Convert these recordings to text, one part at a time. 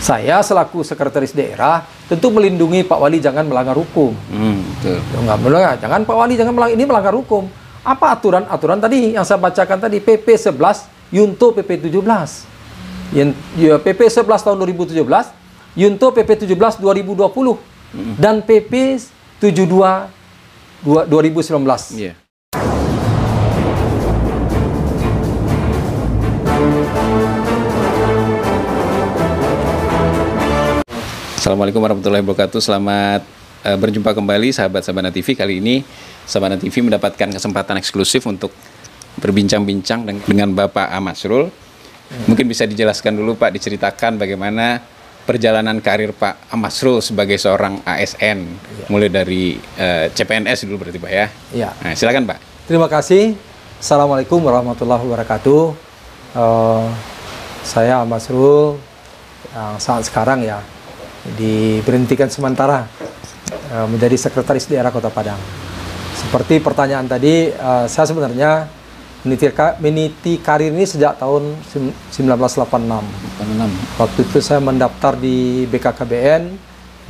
Saya selaku sekretaris daerah tentu melindungi Pak Wali jangan melanggar hukum. Betul. Jangan Pak Wali jangan melanggar, ini melanggar hukum. Apa aturan tadi yang saya bacakan tadi, PP 11 Yunto PP 17. PP 11 tahun 2017, Yunto PP 17 2020 dan PP 72 2019. Yeah. Assalamualaikum warahmatullahi wabarakatuh. Selamat berjumpa kembali sahabat Sabana TV. Kali ini Sabana TV mendapatkan kesempatan eksklusif untuk berbincang-bincang dengan Bapak Amasrul. Mungkin bisa dijelaskan dulu Pak, diceritakan bagaimana perjalanan karir Pak Amasrul sebagai seorang ASN, mulai dari CPNS dulu berarti Pak ya. Iya. Nah, silakan Pak. Terima kasih. Assalamualaikum warahmatullahi wabarakatuh. Saya Amasrul yang saat sekarang ya diberhentikan sementara menjadi sekretaris daerah Kota Padang. Seperti pertanyaan tadi, saya sebenarnya meniti karir ini sejak tahun 1986. Waktu itu saya mendaftar di BKKBN,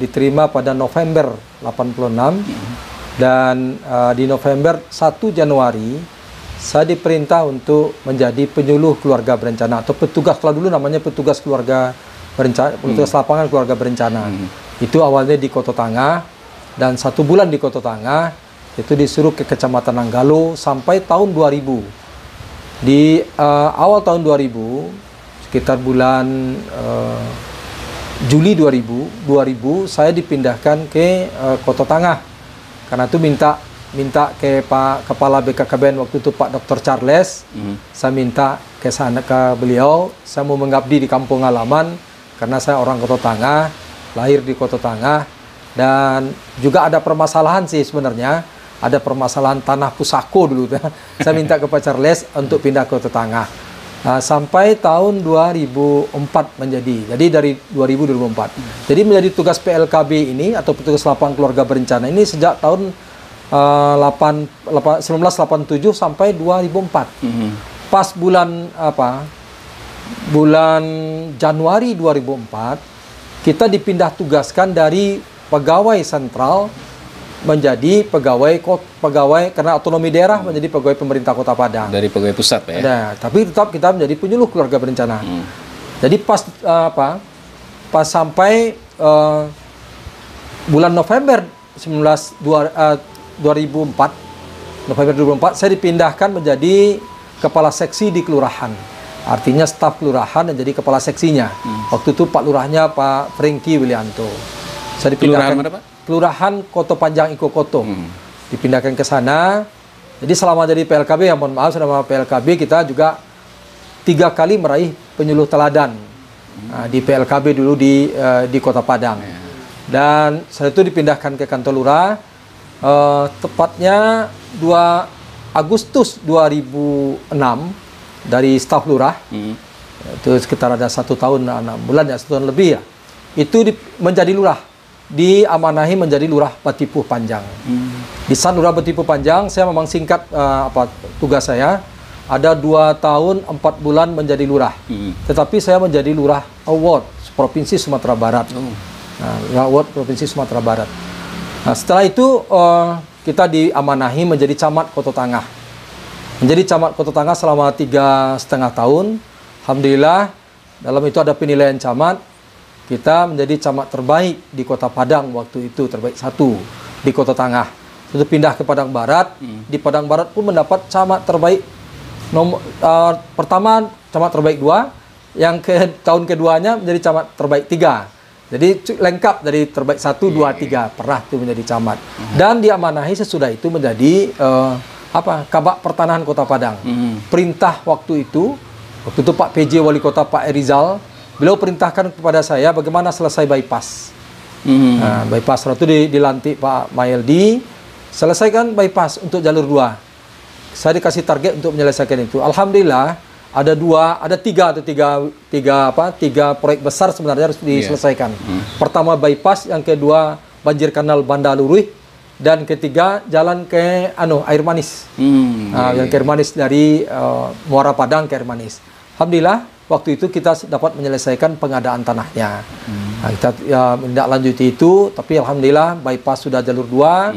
diterima pada November 86, dan di November 1 Januari saya diperintah untuk menjadi penyuluh keluarga berencana atau petugas, kalau dulu namanya petugas keluarga berencana, petugas lapangan keluarga berencana. Itu awalnya di Kota Tangah, dan 1 bulan di Kota Tangah itu disuruh ke Kecamatan Nanggalo sampai tahun 2000. Di awal tahun 2000, sekitar bulan Juli 2000 saya dipindahkan ke Kota Tangah. Karena itu minta ke Pak Kepala BKKBN waktu itu Pak Dr. Charles. Saya minta ke sana ke beliau, saya mau mengabdi di kampung halaman karena saya orang Kota Tangah, lahir di Kota Tangah, dan juga ada permasalahan sih sebenarnya, ada permasalahan tanah pusako dulu. Saya minta ke Pak Charles untuk pindah ke Kota Tangah. Sampai tahun 2004 menjadi. Jadi dari 2004. Jadi menjadi tugas PLKB ini atau petugas lapangan keluarga berencana ini sejak tahun 1987 sampai 2004. Pas bulan bulan Januari 2004 kita dipindah tugaskan dari pegawai sentral menjadi pegawai karena otonomi daerah menjadi pegawai pemerintah Kota Padang. Dari pegawai pusat ya. Nah, tapi tetap kita menjadi penyuluh keluarga berencana. Jadi pas sampai bulan November 2004 saya dipindahkan menjadi kepala seksi di kelurahan. Artinya staf kelurahan dan jadi kepala seksinya. Waktu itu Pak Lurahnya Pak Franky Willianto. Saya dipindahkan kelurahan mana, Pak? Kelurahan Koto Panjang Iko Koto. Dipindahkan ke sana. Jadi selama jadi PLKB, ya mohon maaf, selama PLKB kita juga 3 kali meraih penyuluh teladan. Di PLKB dulu di Kota Padang. Dan saya itu dipindahkan ke kantor lurah. Tepatnya 2 Agustus 2006 dari staf lurah. Itu sekitar ada 1 tahun 6 bulan ya, 1 tahun lebih ya. Itu menjadi lurah, diamanahi menjadi lurah Batipuh Panjang. Di saat lurah Batipuh Panjang saya memang singkat tugas saya ada 2 tahun 4 bulan menjadi lurah. Tetapi saya menjadi lurah award Provinsi Sumatera Barat. Award Provinsi Sumatera Barat. Nah, setelah itu kita diamanahi menjadi camat Kota Tangah. Menjadi camat Kota Tangah selama 3,5 tahun. Alhamdulillah, dalam itu ada penilaian camat. Kita menjadi camat terbaik di Kota Padang waktu itu, terbaik 1 di Kota Tangah. Itu pindah ke Padang Barat. Di Padang Barat pun mendapat camat terbaik pertama, camat terbaik 2. Yang tahun keduanya menjadi camat terbaik 3. Jadi lengkap dari terbaik 1, 2, 3 pernah itu menjadi camat. Dan diamanahi sesudah itu menjadi Kabak Pertanahan Kota Padang. Perintah waktu itu Pak PJ Wali Kota Pak Erizal, beliau perintahkan kepada saya bagaimana selesai bypass. Bypass itu dilantik Pak Mayeldi, selesaikan bypass untuk jalur 2. Saya dikasih target untuk menyelesaikan itu. Alhamdulillah ada 3 proyek besar sebenarnya harus diselesaikan. Pertama bypass, yang kedua banjir kanal Banda Luruih, dan ketiga jalan ke Air Manis. Yang ke Air Manis dari Muara Padang ke Air Manis. Alhamdulillah waktu itu kita dapat menyelesaikan pengadaan tanahnya. Nah, kita menindaklanjuti itu, tapi alhamdulillah bypass sudah jalur 2.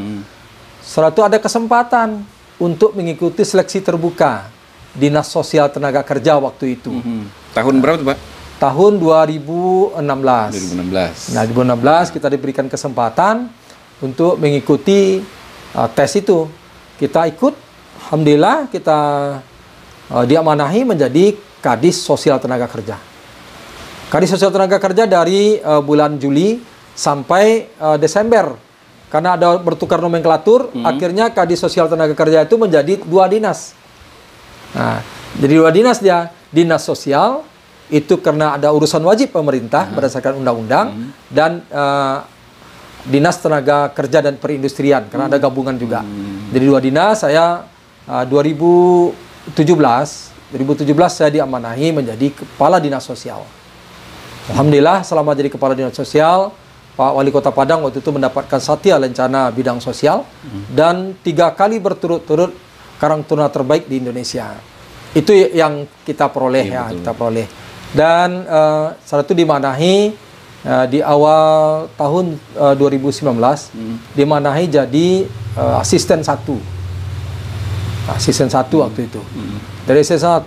Setelah itu ada kesempatan untuk mengikuti seleksi terbuka Dinas Sosial Tenaga Kerja waktu itu. Tahun berapa tuh, Pak? Tahun 2016. 2016. Nah, 2016 kita diberikan kesempatan untuk mengikuti tes itu. Kita ikut, alhamdulillah kita diamanahi menjadi Kadis Sosial Tenaga Kerja. Kadis Sosial Tenaga Kerja dari bulan Juli sampai Desember. Karena ada bertukar nomenklatur, akhirnya Kadis Sosial Tenaga Kerja itu menjadi 2 dinas. Nah, jadi 2 dinas dia. Dinas Sosial itu karena ada urusan wajib pemerintah berdasarkan undang-undang, dan Dinas Tenaga Kerja dan Perindustrian karena ada gabungan juga. Jadi 2 dinas. Saya 2017 saya diamanahi menjadi Kepala Dinas Sosial. Alhamdulillah selama jadi Kepala Dinas Sosial, Pak Wali Kota Padang waktu itu mendapatkan Satya Lencana bidang sosial dan 3 kali berturut-turut Karang Taruna terbaik di Indonesia. Itu yang kita peroleh kita peroleh. Dan setelah itu dimanahi di awal tahun 2019 dimanahi jadi asisten 1. Asisten 1 waktu itu. Dari asisten 1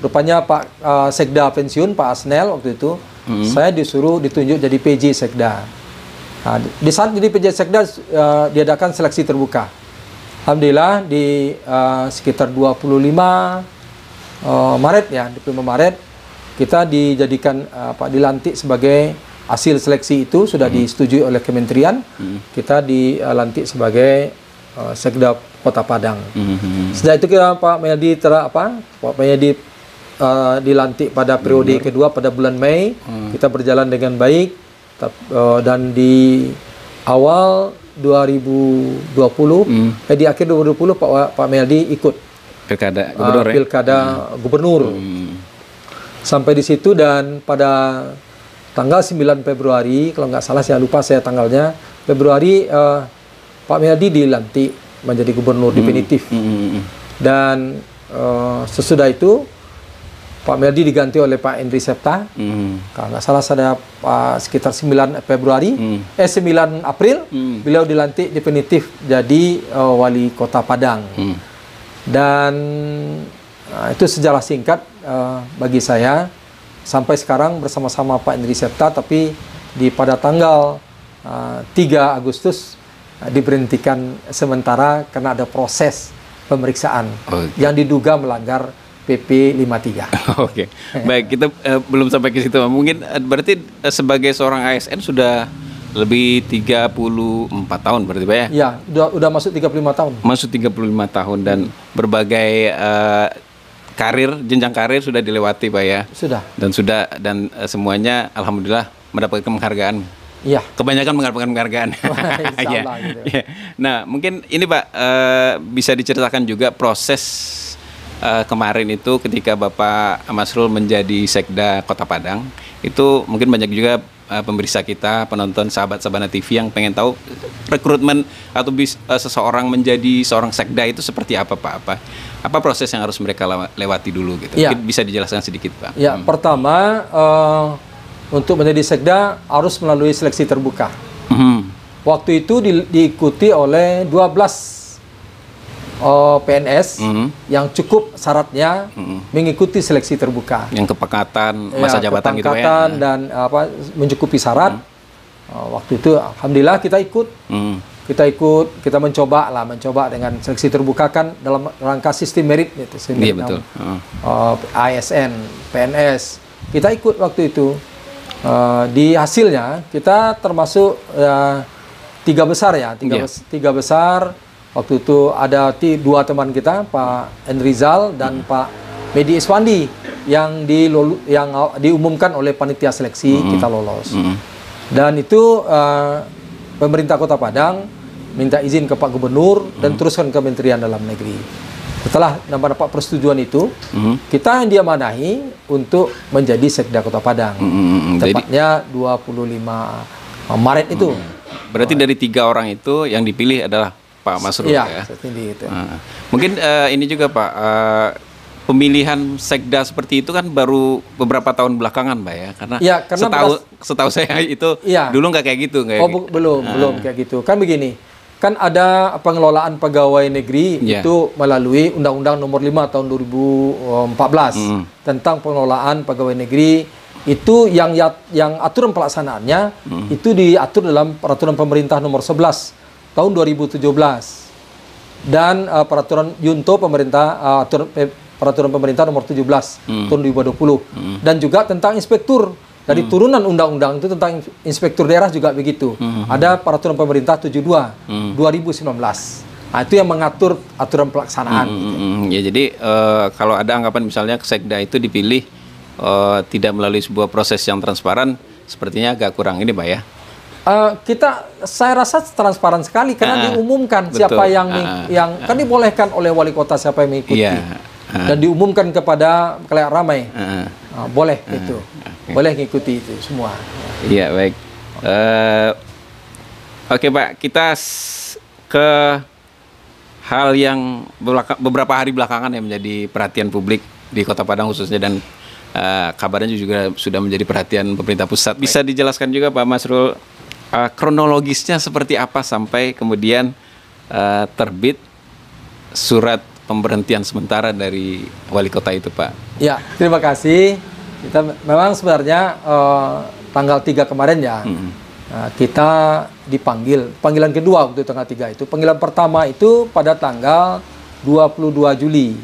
rupanya Pak Sekda pensiun, Pak Asnel waktu itu. Saya disuruh ditunjuk jadi PJ Sekda. Nah, di saat jadi PJ Sekda diadakan seleksi terbuka. Alhamdulillah di sekitar 25 Maret ya, 25 Maret kita dijadikan dilantik sebagai hasil seleksi itu sudah disetujui oleh kementerian. Kita dilantik sebagai Sekda Kota Padang. Setelah itu kita Pak Meldi Pak Meldi dilantik pada periode kedua pada bulan Mei. Kita berjalan dengan baik dan di awal 2020 di akhir 2020 Pak Meldi ikut Pilkada Gubernur. Pilkada Gubernur. Sampai di situ, dan pada tanggal 9 Februari kalau nggak salah, saya lupa saya tanggalnya, Februari Pak Meldi dilantik menjadi gubernur definitif. Dan sesudah itu Pak Meldi diganti oleh Pak Endri Septa. Kalau nggak salah saya sekitar 9 Februari, 9 April, beliau dilantik definitif jadi Wali Kota Padang. Dan itu sejarah singkat bagi saya sampai sekarang bersama-sama Pak Endri Septa, tapi pada tanggal 3 Agustus diberhentikan sementara karena ada proses pemeriksaan yang diduga melanggar PP 53. Oke. Baik, kita belum sampai ke situ. Mungkin berarti sebagai seorang ASN sudah lebih 34 tahun berarti Pak ya? Ya, udah masuk 35 tahun. Masuk 35 tahun dan berbagai jenjang karir sudah dilewati Pak ya? Sudah. Dan semuanya alhamdulillah mendapatkan penghargaan. Iya. Kebanyakan mendapatkan penghargaan. Insyaallah gitu. Ya. Nah, mungkin ini Pak bisa diceritakan juga proses kemarin itu ketika Bapak Masrul menjadi Sekda Kota Padang. Itu mungkin banyak juga pemirsa kita, penonton sahabat Sabana TV yang pengen tahu rekrutmen atau seseorang menjadi seorang sekda itu seperti apa Pak? Apa proses yang harus mereka lewati dulu gitu? Ya. Mungkin bisa dijelaskan sedikit Pak. Ya, pertama untuk menjadi sekda harus melalui seleksi terbuka. Waktu itu diikuti oleh 12 PNS yang cukup syaratnya mengikuti seleksi terbuka. Yang kepekatan masa jabatan gitu ya. Dan mencukupi syarat. Waktu itu alhamdulillah kita ikut. Kita mencoba dengan seleksi terbuka kan dalam rangka sistem merit gitu. Iya betul. ASN, PNS. Kita ikut waktu itu. Di hasilnya kita termasuk 3 besar ya, tiga besar. Waktu itu ada 2 teman kita, Pak Enrizal dan Pak Medi Iswandi yang diumumkan oleh panitia seleksi kita lolos. Dan itu pemerintah Kota Padang minta izin ke Pak Gubernur dan teruskan ke Kementerian Dalam Negeri. Setelah dapat persetujuan itu, kita yang diamanahi untuk menjadi Sekda Kota Padang. Tepatnya 25 Maret itu. Berarti dari 3 orang itu yang dipilih adalah Pak Masrul ya. Itu. Mungkin ini juga Pak, pemilihan sekda seperti itu kan baru beberapa tahun belakangan, Pak ya. Karena, Ya, karena setahu saya itu ya. dulu nggak kayak gitu. Belum kayak gitu. Kan begini, kan ada pengelolaan pegawai negeri itu melalui Undang-Undang Nomor 5 tahun 2014 tentang pengelolaan pegawai negeri. Itu yang aturan pelaksanaannya itu diatur dalam Peraturan Pemerintah Nomor 11 tahun 2017 dan Peraturan Yunto Peraturan Pemerintah Nomor 17 tahun 2020 dan juga tentang inspektur dari turunan undang-undang itu tentang inspektur daerah juga begitu. Ada Peraturan Pemerintah 72 2019. Nah, itu yang mengatur aturan pelaksanaan. Ya, jadi kalau ada anggapan misalnya sekda itu dipilih tidak melalui sebuah proses yang transparan, sepertinya agak kurang ini, Pak ya. Saya rasa transparan sekali karena diumumkan siapa yang kan dibolehkan oleh wali kota siapa yang mengikuti. Dan diumumkan kepada khalayak ramai, boleh itu, boleh mengikuti itu semua. Iya, baik. Oke, Pak, kita ke hal yang beberapa hari belakangan yang menjadi perhatian publik di Kota Padang khususnya, dan kabarnya juga sudah menjadi perhatian pemerintah pusat. Bisa dijelaskan juga, Pak Masrul, kronologisnya seperti apa sampai kemudian terbit surat pemberhentian sementara dari wali kota itu, Pak? Ya, terima kasih. Kita memang sebenarnya tanggal 3 kemarin ya, kita dipanggil. Panggilan kedua waktu tanggal 3 itu. Panggilan pertama itu pada tanggal 22 Juli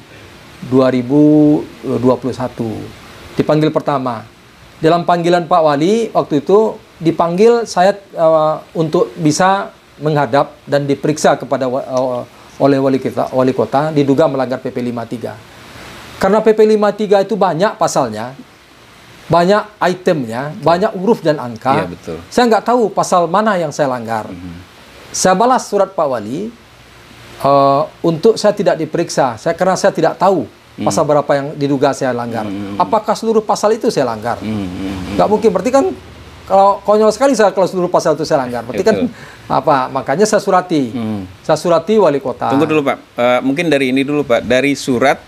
2021. Dipanggil pertama. Dalam panggilan Pak Wali waktu itu dipanggil saya untuk bisa menghadap dan diperiksa kepada oleh wali kota diduga melanggar PP 53. Karena PP 53 itu banyak pasalnya, banyak itemnya, banyak huruf dan angka. Iya, betul. Saya nggak tahu pasal mana yang saya langgar. Saya balas surat Pak Wali untuk saya tidak diperiksa. Karena saya tidak tahu pasal berapa yang diduga saya langgar. Apakah seluruh pasal itu saya langgar? Nggak mungkin. Berarti kan kalau konyol sekali kalau seluruh pasal itu saya langgar. Berarti kan makanya saya surati. Saya surati wali kota. Tunggu dulu, Pak. Mungkin dari ini dulu, Pak. Dari surat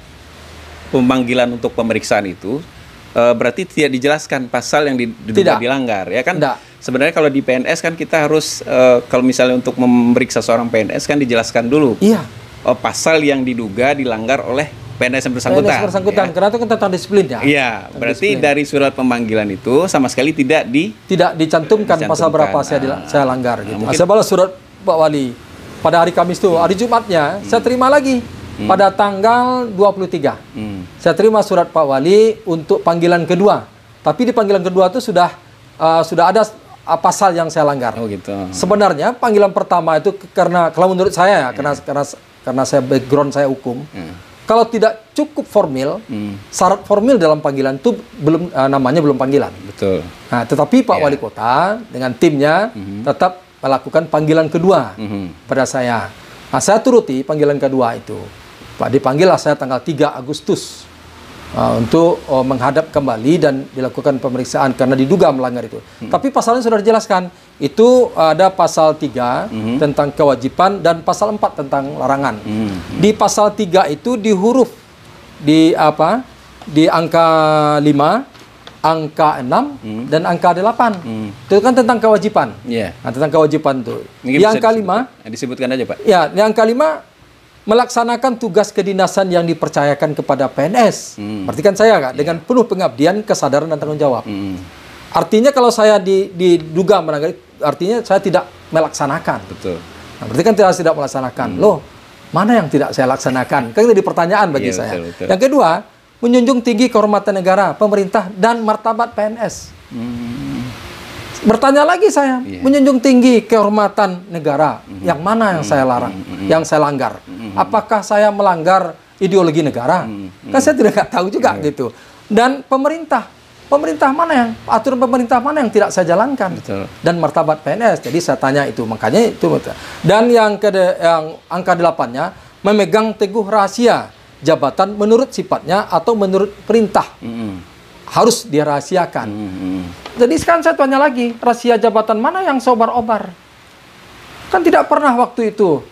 pemanggilan untuk pemeriksaan itu berarti tidak dijelaskan pasal yang diduga dilanggar, ya kan? Tidak. Sebenarnya kalau di PNS kan kita harus kalau misalnya untuk memeriksa seorang PNS kan dijelaskan dulu. Iya. Pasal yang diduga dilanggar oleh PNS yang bersangkutan. PNS bersangkutan, ya. Karena itu kan tentang disiplin ya. Iya, berarti dari surat pemanggilan itu sama sekali tidak dicantumkan pasal berapa saya langgar gitu. Mungkin, saya balas surat Pak Wali pada hari Kamis itu, hari Jumatnya saya terima lagi pada tanggal 23. Saya terima surat Pak Wali untuk panggilan kedua. Tapi di panggilan kedua itu sudah ada pasal yang saya langgar. Oh gitu. Sebenarnya panggilan pertama itu karena kalau menurut saya ya, karena saya background saya hukum. Kalau tidak cukup formil, syarat formil dalam panggilan itu namanya belum panggilan. Betul. Nah, tetapi Pak Wali Kota dengan timnya tetap melakukan panggilan kedua pada saya. Nah, saya turuti panggilan kedua itu. Pak, dipanggillah saya tanggal 3 Agustus untuk menghadap kembali dan dilakukan pemeriksaan karena diduga melanggar itu. Tapi pasalnya sudah dijelaskan. Itu ada pasal 3 tentang kewajiban dan pasal 4 tentang larangan. Di pasal 3 itu di huruf di angka 5, angka 6 dan angka 8. Itu kan tentang kewajiban. Nah, tentang kewajiban itu. Di angka 5 disebutkan aja, Pak. Ya, di angka 5 melaksanakan tugas kedinasan yang dipercayakan kepada PNS. Berarti kan saya dengan penuh pengabdian, kesadaran dan tanggung jawab. Artinya kalau saya diduga melanggar, artinya saya tidak melaksanakan. Betul. Nah, berarti kan tidak melaksanakan. Loh, mana yang tidak saya laksanakan? Kan itu pertanyaan bagi saya. Betul. Yang kedua, menjunjung tinggi kehormatan negara, pemerintah, dan martabat PNS. Bertanya lagi saya, menjunjung tinggi kehormatan negara, yang mana yang saya larang, yang saya langgar? Apakah saya melanggar ideologi negara? Kan saya tidak tahu juga gitu. Dan pemerintah mana aturan pemerintah mana yang tidak saya jalankan? Betul. Dan martabat PNS. Jadi saya tanya itu, makanya itu. Dan yang angka 8-nya memegang teguh rahasia jabatan menurut sifatnya atau menurut perintah. Harus dirahasiakan. Jadi sekarang saya tanya lagi, rahasia jabatan mana yang seobar-obar? Kan tidak pernah waktu itu.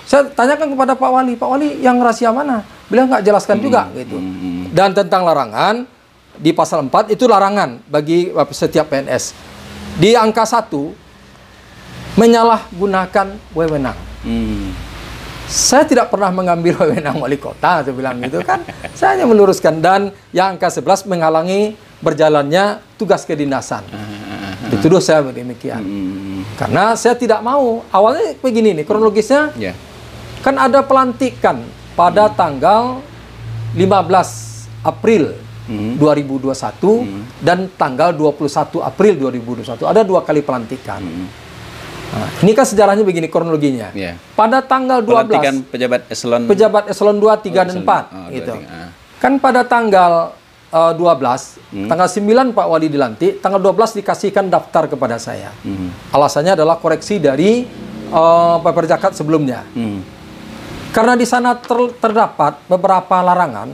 Saya tanyakan kepada Pak Wali yang rahasia mana? Beliau nggak jelaskan juga gitu. Dan tentang larangan di pasal 4 itu larangan bagi setiap PNS. Di angka 1 menyalahgunakan wewenang. Saya tidak pernah mengambil wewenang wali kota, saya bilang gitu kan. Saya hanya meluruskan. Dan yang angka 11 menghalangi berjalannya tugas kedinasan. Dituduh saya demikian. Karena saya tidak mau. Awalnya begini nih, kronologisnya. Kan ada pelantikan pada tanggal 15 April 2021 dan tanggal 21 April 2021. Ada 2 kali pelantikan. Nah, ini kan sejarahnya begini kronologinya. Pada tanggal 12 pelantikan pejabat eselon 2, 3 dan 4 gitu. Kan pada tanggal 12, tanggal 9 Pak Wali dilantik, tanggal 12 dikasihkan daftar kepada saya. Alasannya adalah koreksi dari Peperjakat sebelumnya. Karena di sana terdapat beberapa larangan.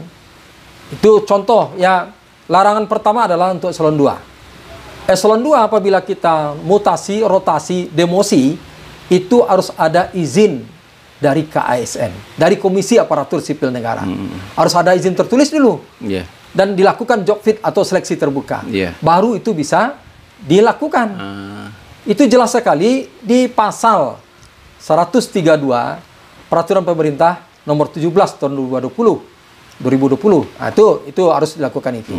Itu contoh ya, larangan pertama adalah untuk eselon 2. Eselon 2 apabila kita mutasi, rotasi, demosi, itu harus ada izin dari KASN, dari Komisi Aparatur Sipil Negara. Harus ada izin tertulis dulu. Dan dilakukan job fit atau seleksi terbuka. Baru itu bisa dilakukan. Itu jelas sekali di pasal 132 Peraturan Pemerintah Nomor 17 Tahun 2020. Nah, itu harus dilakukan itu.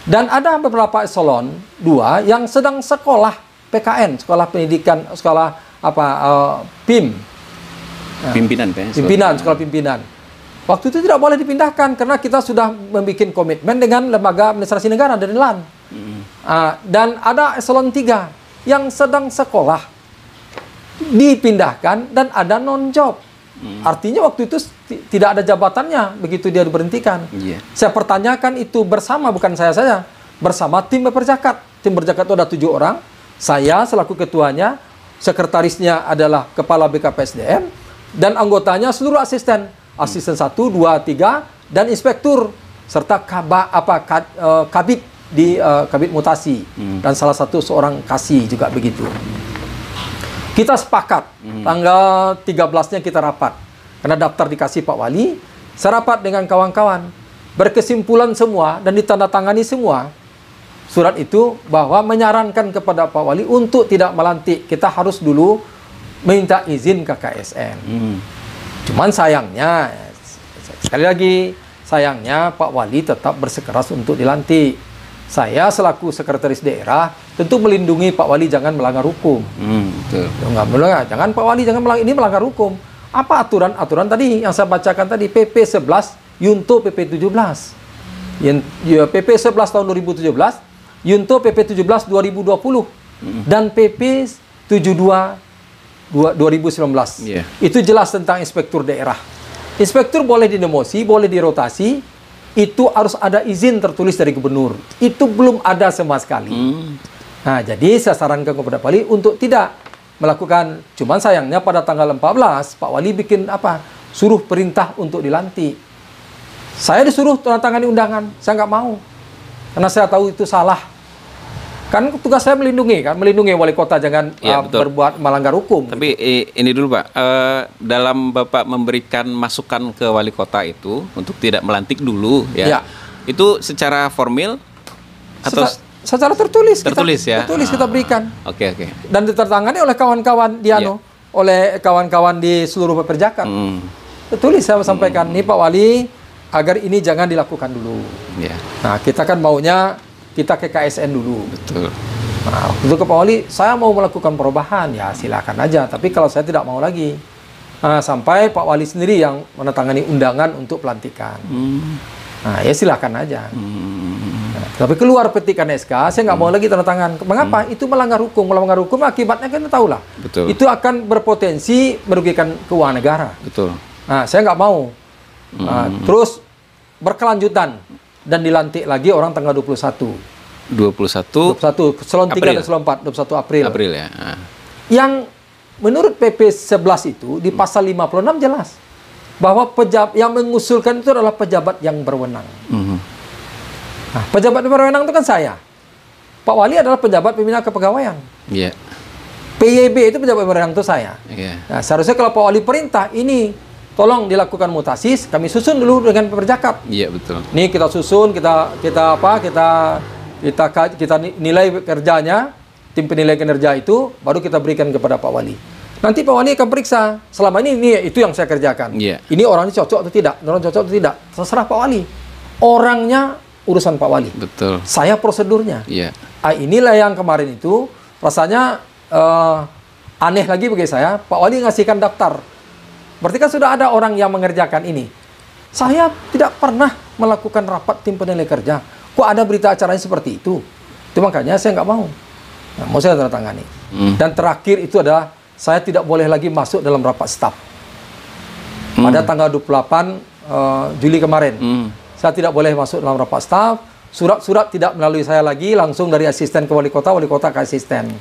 Dan ada beberapa eselon 2 yang sedang sekolah PKN, sekolah pendidikan, sekolah PIM. Pimpinan, sekolah pimpinan. Waktu itu tidak boleh dipindahkan karena kita sudah membuat komitmen dengan lembaga administrasi negara dari LAN. Dan ada eselon 3 yang sedang sekolah dipindahkan dan ada non-job. Artinya waktu itu tidak ada jabatannya begitu dia diberhentikan. Saya pertanyakan itu bersama, bukan saya saja, bersama tim Peperjakat. Tim Peperjakat itu ada 7 orang. Saya selaku ketuanya, sekretarisnya adalah kepala BKPSDM, dan anggotanya seluruh asisten 1, 2, 3, dan inspektur serta kabit di kabit mutasi dan salah satu seorang kasih juga begitu. Kita sepakat, tanggal 13-nya kita rapat. Karena daftar dikasih Pak Wali, saya rapat dengan kawan-kawan. Berkesimpulan semua dan ditandatangani semua surat itu bahwa menyarankan kepada Pak Wali untuk tidak melantik. Kita harus dulu minta izin ke KSN. Cuman sayangnya, sekali lagi, sayangnya Pak Wali tetap bersikeras untuk dilantik. Saya selaku sekretaris daerah tentu melindungi Pak Wali jangan melanggar hukum. Jangan Pak Wali jangan melanggar, ini melanggar hukum. Apa aturan tadi yang saya bacakan tadi, PP 11 Yunto PP 17. PP 11 tahun 2017, Yunto PP 17 2020 dan PP 72 2019. Itu jelas tentang inspektur daerah. Inspektur boleh didemosi, boleh dirotasi. Itu harus ada izin tertulis dari gubernur. Itu belum ada sama sekali. Nah, jadi saya sarankan kepada Pak Wali untuk tidak melakukan. Cuman sayangnya pada tanggal 14, Pak Wali bikin suruh perintah untuk dilantik. Saya disuruh tanda tangani undangan. Saya nggak mau. Karena saya tahu itu salah. Kan tugas saya melindungi wali kota jangan berbuat melanggar hukum. Tapi ini dulu Pak, dalam Bapak memberikan masukan ke wali kota itu untuk tidak melantik dulu ya. Itu secara formal atau secara tertulis kita berikan. Oke. Dan ditertangani oleh kawan-kawan oleh kawan-kawan di seluruh Peperjakat. Tertulis saya sampaikan nih Pak Wali agar ini jangan dilakukan dulu. Nah, kita kan maunya kita ke KSN dulu. Betul. Nah, untuk ke Pak Wali, saya mau melakukan perubahan, ya silakan aja. Tapi kalau saya tidak mau lagi. Nah, sampai Pak Wali sendiri yang menandatangani undangan untuk pelantikan. Nah, ya silakan aja. Nah, tapi keluar petikan SK, saya nggak mau lagi tanda tangan. Mengapa? Itu melanggar hukum. Melanggar hukum akibatnya kan tahu lah. Betul. Itu akan berpotensi merugikan keuangan negara. Betul. Nah, saya nggak mau. Nah, terus berkelanjutan. Dan dilantik lagi orang tanggal 21 eselon 3 dan eselon 4 21 April ya. Yang menurut PP 11 itu di pasal 56 jelas bahwa yang mengusulkan itu adalah pejabat yang berwenang. Nah, pejabat yang berwenang itu kan saya. Pak Wali adalah pejabat pembina kepegawaian. PYB itu pejabat berwenang itu saya. Nah, seharusnya kalau Pak Wali perintah ini tolong dilakukan mutasi, kami susun dulu dengan perjakap. Iya, betul. Nih kita susun, kita nilai kerjanya, tim penilai kinerja itu, baru kita berikan kepada Pak Wali. Nanti Pak Wali akan periksa, selama ini itu yang saya kerjakan. Iya. Ini orangnya cocok atau tidak, orang cocok atau tidak, terserah Pak Wali. Orangnya urusan Pak Wali. Betul. Saya prosedurnya. Iya. Inilah yang kemarin itu rasanya aneh lagi bagi saya. Pak Wali ngasihkan daftar. Berarti kan sudah ada orang yang mengerjakan ini. Saya tidak pernah melakukan rapat tim penilai kerja. Kok ada berita acaranya seperti itu? Itu makanya saya nggak mau. Nah, mau saya tanda tangani. Dan terakhir itu adalah saya tidak boleh lagi masuk dalam rapat staf. Pada tanggal 28 Juli kemarin. Saya tidak boleh masuk dalam rapat staf. Surat-surat tidak melalui saya lagi, langsung dari asisten ke wali kota ke asisten.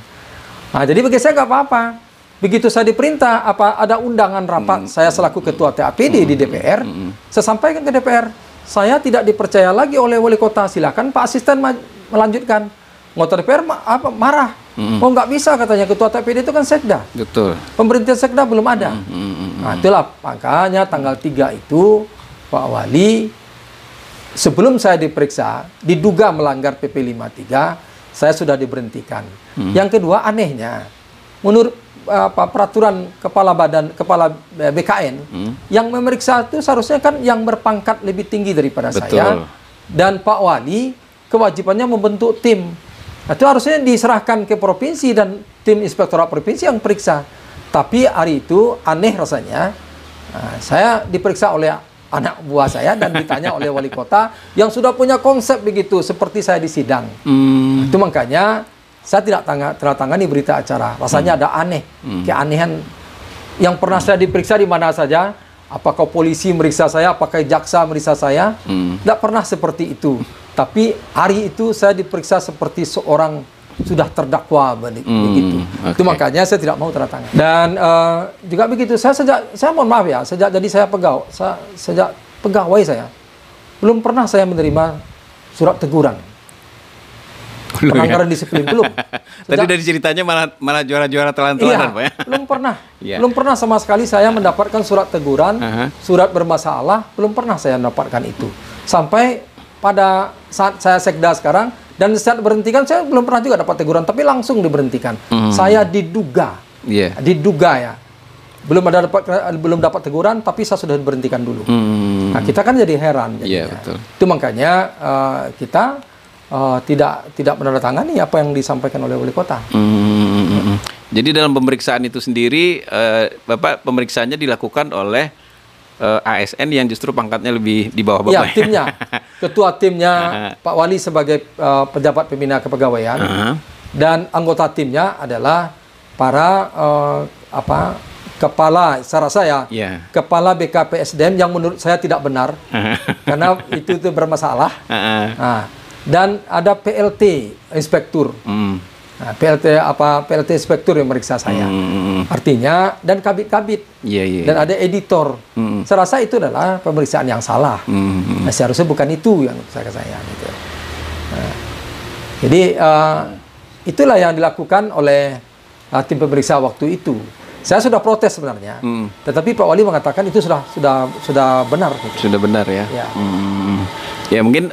Nah, jadi bagi saya nggak apa-apa. Begitu saya diperintah, ada undangan rapat, saya selaku ketua TAPD di DPR, saya sampaikan ke DPR, saya tidak dipercaya lagi oleh wali kota, silakan Pak Asisten melanjutkan. Anggota DPR marah. Oh, nggak bisa katanya, ketua TAPD itu kan sekda. Betul. Pemerintahan sekda belum ada. Nah, itulah makanya tanggal 3 itu Pak Wali, sebelum saya diperiksa, diduga melanggar PP 53, saya sudah diberhentikan. Yang kedua, anehnya, menurut peraturan kepala BKN, yang memeriksa itu seharusnya kan yang berpangkat lebih tinggi daripada saya. Dan Pak Wali kewajibannya membentuk tim. Nah, itu harusnya diserahkan ke provinsi dan tim inspektorat provinsi yang periksa. Tapi hari itu aneh rasanya, saya diperiksa oleh anak buah saya dan ditanya oleh wali kota yang sudah punya konsep begitu, seperti saya di sidang. Itu makanya saya tidak tangani berita acara. Rasanya ada aneh, keanehan yang pernah saya diperiksa di mana saja. Apakah polisi meriksa saya, apakah jaksa meriksa saya, tidak pernah seperti itu. Tapi hari itu saya diperiksa seperti seorang sudah terdakwa begitu. Itu makanya saya tidak mau tanda tangan. Dan juga begitu, saya mohon maaf ya, sejak jadi sejak pegawai saya, belum pernah saya menerima surat teguran. Pelanggaran disiplin belum. Tadi dari ceritanya malah juara-juara telan-telanan, Pak ya. Belum pernah. Belum pernah sama sekali saya mendapatkan surat teguran, surat bermasalah, belum pernah saya mendapatkan itu. Sampai pada saat saya sekda sekarang, dan saat berhentikan saya belum pernah juga dapat teguran, tapi langsung diberhentikan. Saya diduga ya. Belum dapat teguran, tapi saya sudah diberhentikan dulu. Nah, kita kan jadi heran. Betul. Itu makanya kita tidak menandatangani apa yang disampaikan oleh wali kota. Jadi dalam pemeriksaan itu sendiri, Bapak pemeriksaannya dilakukan oleh ASN yang justru pangkatnya lebih di bawah Bapak. Ya, timnya. Ketua timnya Pak Wali sebagai pejabat pembina kepegawaian, dan anggota timnya adalah para kepala, secara saya, kepala BKPSDM yang menurut saya tidak benar, karena itu bermasalah. Dan ada PLT inspektur. Nah, PLT inspektur yang meriksa saya. Artinya, dan kabit-kabit. Dan ada editor. Saya rasa itu adalah pemeriksaan yang salah. Nah, seharusnya bukan itu yang saya gitu. Nah, jadi itulah yang dilakukan oleh tim pemeriksa waktu itu. Saya sudah protes sebenarnya, tetapi Pak Wali mengatakan itu sudah benar. Gitu. Sudah benar ya. Ya mungkin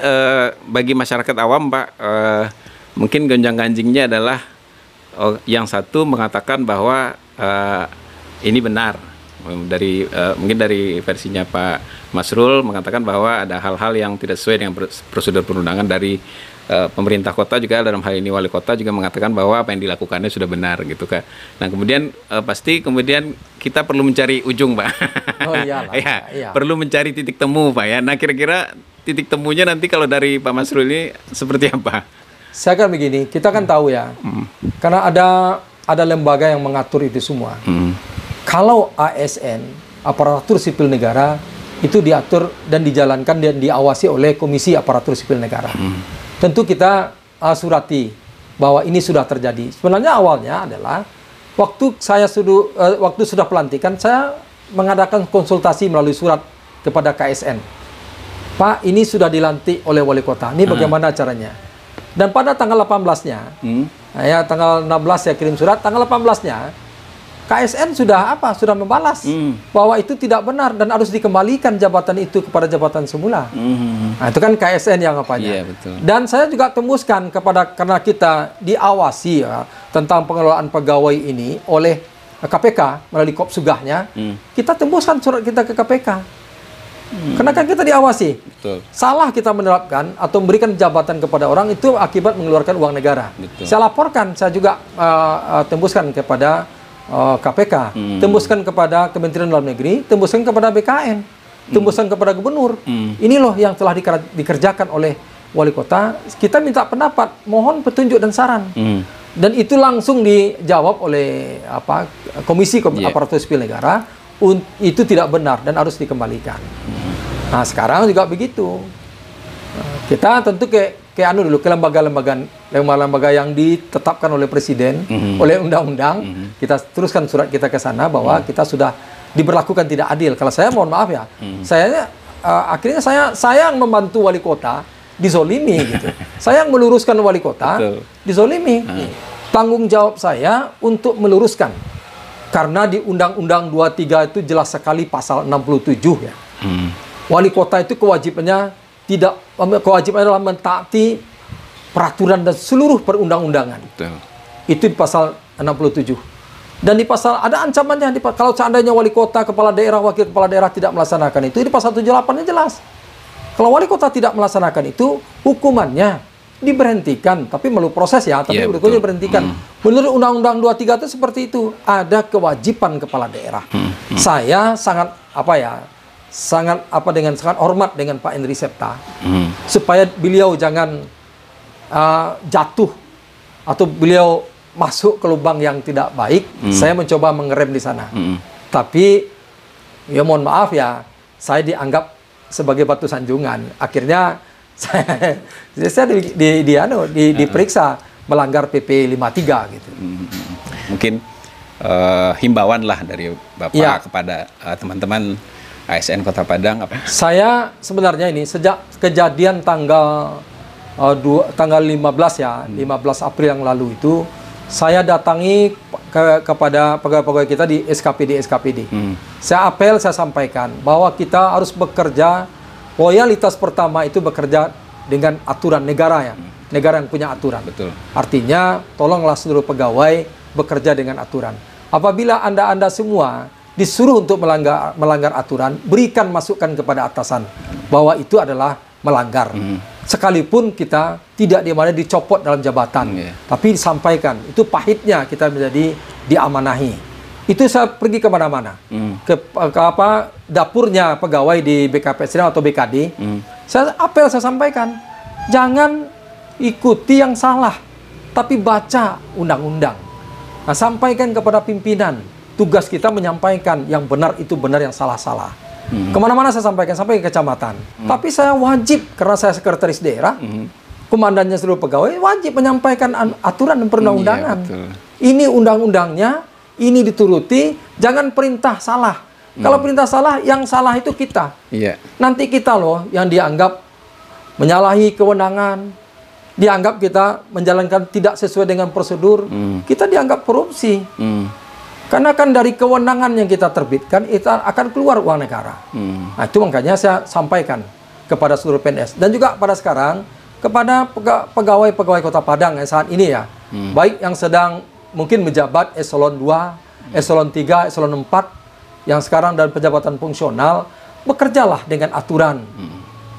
bagi masyarakat awam, Pak, mungkin gonjang-ganjingnya adalah yang satu mengatakan bahwa ini benar mungkin dari versinya Pak Masrul mengatakan bahwa ada hal-hal yang tidak sesuai dengan prosedur perundangan dari pemerintah kota, juga dalam hal ini wali kota juga mengatakan bahwa apa yang dilakukannya sudah benar gitu kan. Nah kemudian pasti kemudian kita perlu mencari ujung, Pak. Oh iyalah. Perlu mencari titik temu, Pak ya. Nah kira-kira titik temunya nanti kalau dari Pak Masrul ini seperti apa? Saya kan begini, kita kan tahu ya, karena ada lembaga yang mengatur itu semua. Kalau ASN, aparatur sipil negara, itu diatur dan dijalankan dan diawasi oleh Komisi Aparatur Sipil Negara. Tentu kita surati bahwa ini sudah terjadi. Sebenarnya awalnya adalah waktu sudah pelantikan, saya mengadakan konsultasi melalui surat kepada KSN. Pak, ini sudah dilantik oleh wali kota. Ini bagaimana caranya? Dan pada tanggal 18-nya, tanggal 16 saya kirim surat, tanggal 18-nya, KSN sudah sudah membalas bahwa itu tidak benar dan harus dikembalikan jabatan itu kepada jabatan semula. Nah, itu kan KSN yang Iya, betul. Dan saya juga tembuskan karena kita diawasi ya, tentang pengelolaan pegawai ini oleh KPK melalui Kopsugahnya, kita tembuskan surat kita ke KPK. Karena kan kita diawasi. Betul. Salah kita menerapkan atau memberikan jabatan kepada orang itu akibat mengeluarkan uang negara. Betul. Saya laporkan, saya juga tembuskan kepada KPK, tembuskan kepada Kementerian Dalam Negeri, tembuskan kepada BKN, tembuskan kepada gubernur. Ini loh yang telah dikerjakan oleh wali kota. Kita minta pendapat, mohon petunjuk dan saran. Dan itu langsung dijawab oleh Komisi Aparatur Sipil Negara. Itu tidak benar dan harus dikembalikan. Nah, sekarang juga begitu. Kita tentu ke lembaga-lembaga yang ditetapkan oleh Presiden, oleh undang-undang, kita teruskan surat kita ke sana bahwa kita sudah diberlakukan tidak adil. Kalau saya mohon maaf ya, akhirnya saya yang membantu wali kota dizolimi gitu. Saya yang meluruskan wali kota dizolimi. Tanggung jawab saya untuk meluruskan. Karena di Undang-Undang 23 itu jelas sekali pasal 67 ya. Wali kota itu kewajibannya adalah mentaati peraturan dan seluruh perundang-undangan. Itu di pasal 67. Dan di pasal ada ancamannya kalau seandainya wali kota, kepala daerah, wakil kepala daerah tidak melaksanakan itu, di pasal 78-nya jelas. Kalau wali kota tidak melaksanakan itu, hukumannya diberhentikan, tapi melalui proses ya, tapi berikutnya diberhentikan. Menurut Undang-Undang 23 itu seperti itu, ada kewajiban kepala daerah. Saya sangat sangat hormat dengan Pak Henry Septa, supaya beliau jangan jatuh atau beliau masuk ke lubang yang tidak baik. Saya mencoba mengerem di sana. Tapi ya mohon maaf ya, saya dianggap sebagai batu sanjungan. Akhirnya saya diperiksa melanggar PP 53 gitu. Mungkin himbauan lah dari Bapak kepada teman-teman ASN Kota Padang apa? Saya sebenarnya ini sejak kejadian tanggal 15 ya, 15 April yang lalu itu, saya datangi kepada pegawai-pegawai kita di SKPD. Saya apel, saya sampaikan bahwa kita harus bekerja. Loyalitas pertama itu bekerja dengan aturan negara ya. Negara yang punya aturan. Betul. Artinya, tolonglah seluruh pegawai bekerja dengan aturan. Apabila Anda semua disuruh untuk melanggar aturan, berikan masukan kepada atasan bahwa itu adalah melanggar. Sekalipun kita tidak dicopot dalam jabatan, tapi disampaikan. Itu pahitnya kita menjadi diamanahi. Itu saya pergi kemana-mana, ke dapurnya pegawai di BKPSDM atau BKD. Saya sampaikan, jangan ikuti yang salah, tapi baca undang-undang. Nah, sampaikan kepada pimpinan, tugas kita menyampaikan yang benar itu benar, yang salah-salah. Kemana-mana saya sampaikan, sampai ke kecamatan. Tapi saya wajib, karena saya sekretaris daerah, komandannya seluruh pegawai, wajib menyampaikan aturan dan perundang-undangan. Ini undang-undangnya, ini dituruti, jangan perintah salah. Kalau perintah salah, yang salah itu kita. Nanti kita loh yang dianggap menyalahi kewenangan, dianggap kita menjalankan tidak sesuai dengan prosedur, kita dianggap korupsi. Karena kan dari kewenangan yang kita terbitkan, itu akan keluar uang negara. Nah, itu makanya saya sampaikan kepada seluruh PNS. Dan juga pada sekarang, kepada pegawai-pegawai Kota Padang yang saat ini ya, baik yang sedang mungkin menjabat eselon 2, eselon 3, eselon 4, yang sekarang dalam penjabatan fungsional, bekerjalah dengan aturan.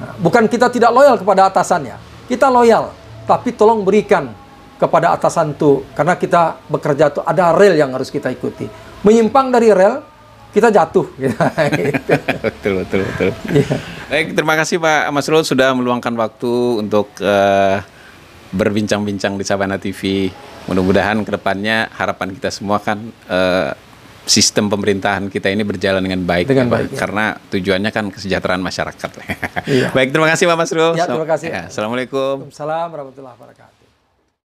Nah, bukan kita tidak loyal kepada atasannya, kita loyal, tapi tolong berikan kepada atasan itu, karena kita bekerja itu ada rel yang harus kita ikuti. Menyimpang dari rel, kita jatuh. Betul. Baik, terima kasih Pak Masrul sudah meluangkan waktu untuk berbincang-bincang di Sabana TV. Mudah-mudahan ke depannya harapan kita semua kan sistem pemerintahan kita ini berjalan dengan baik. Karena tujuannya kan kesejahteraan masyarakat. Baik, terima kasih Pak Masrul. Ya, terima kasih. Assalamualaikum. Waalaikumsalam warahmatullahi wabarakatuh.